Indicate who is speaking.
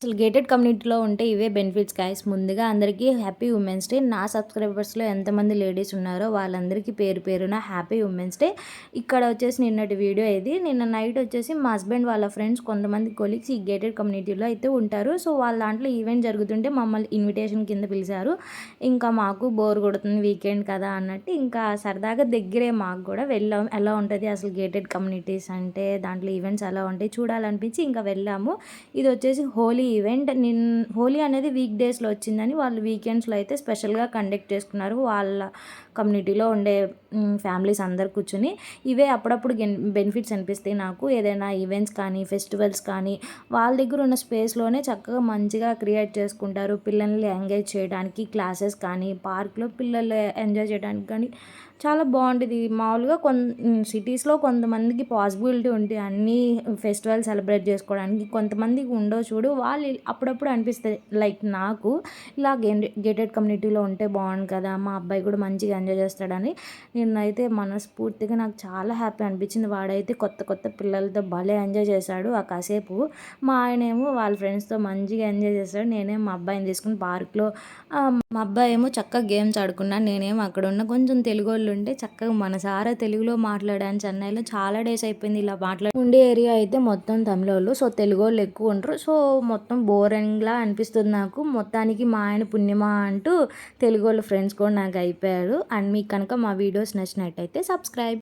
Speaker 1: అసలు గేటెడ్ కమ్యూనిటీలో ఉంటే ఇవే బెనిఫిట్స్ గైస్. ముందుగా అందరికీ హ్యాపీ ఉమెన్స్ డే. నా సబ్స్క్రైబర్స్‌లో ఎంతమంది లేడీస్ ఉన్నారో వాళ్ళందరికీ పేరు పేరున హ్యాపీ ఉమెన్స్ డే. ఇక్కడ వచ్చేసి నిన్నటి వీడియో ఇది. నిన్న నైట్ వచ్చేసి మా హస్బెండ్ వాళ్ళ ఫ్రెండ్స్ కొంతమంది కొలీగ్స్ ఈ గేటెడ్ కమ్యూనిటీలో అయితే ఉంటారు. సో వాళ్ళ దాంట్లో ఈవెంట్ జరుగుతుంటే మమ్మల్ని ఇన్విటేషన్ కింద పిలిచారు. ఇంకా మాకు బోర్ కొడుతుంది వీకెండ్ కదా అన్నట్టు ఇంకా సరదాగా దగ్గరే మాకు కూడా వెళ్ళాము. ఎలా ఉంటుంది అసలు గేటెడ్ కమ్యూనిటీస్ అంటే, దాంట్లో ఈవెంట్స్ ఎలా ఉంటాయి చూడాలనిపించి ఇంకా వెళ్ళాము. ఇది వచ్చేసి హోలీ ఈవెంట్. హోలీ అనేది వీక్ డేస్లో వచ్చిందని వాళ్ళు వీకెండ్స్లో అయితే స్పెషల్గా కండక్ట్ చేసుకున్నారు. వాళ్ళ కమ్యూనిటీలో ఉండే ఫ్యామిలీస్ అందరు కూర్చుని. ఇవే అప్పుడప్పుడు బెనిఫిట్స్ అనిపిస్తాయి నాకు. ఏదైనా ఈవెంట్స్ కానీ ఫెస్టివల్స్ కానీ వాళ్ళ దగ్గర ఉన్న స్పేస్లోనే చక్కగా మంచిగా క్రియేట్ చేసుకుంటారు. పిల్లల్ని ఎంగేజ్ చేయడానికి క్లాసెస్ కానీ, పార్క్లో పిల్లలు ఎంజాయ్ చేయడానికి కానీ చాలా బాగుంటుంది. మామూలుగా సిటీస్లో కొంతమందికి పాసిబిలిటీ ఉంటే అన్నీ ఫెస్టివల్ సెలబ్రేట్ చేసుకోవడానికి, కొంతమందికి ఉండవు చూడు. వాళ్ళు అప్పుడప్పుడు అనిపిస్తుంది లైక్ నాకు ఇలా గేటెడ్ కమ్యూనిటీలో ఉంటే బాగుండు కదా, మా అబ్బాయి కూడా మంచిగా ఎంజాయ్ చేస్తాడని. నిన్నైతే మనస్ఫూర్తిగా నాకు చాలా హ్యాపీ అనిపించింది. వాడైతే కొత్త కొత్త పిల్లలతో భలే ఎంజాయ్ చేశాడు ఆ కాసేపు. మా ఆయనేమో వాళ్ళ ఫ్రెండ్స్తో మంచిగా ఎంజాయ్ చేశాడు. నేనేమో మా అబ్బాయిని తీసుకుని పార్క్లో, మా అబ్బాయి ఏమో చక్కగా గేమ్స్ ఆడుకున్నాను. నేనేమో అక్కడ ఉన్న కొంచెం తెలుగు వాళ్ళు ఉంటే చక్కగా మనసారా తెలుగులో మాట్లాడాను. చెన్నైలో చాలా డేస్ అయిపోయింది ఇలా ఉండే ఏరియా అయితే మొత్తం తమిళోళ్ళు. సో తెలుగు వాళ్ళు ఎక్కువ ఉంటారు. సో మొత్తం బోరింగ్లా అనిపిస్తుంది నాకు. మొత్తానికి మా ఆయన పుణ్యమా అంటూ తెలుగు వాళ్ళ ఫ్రెండ్స్ కూడా నాకు అయిపోయారు. అండ్ మీకు కనుక మా వీడియోస్ నచ్చినట్టయితే సబ్స్క్రైబ్.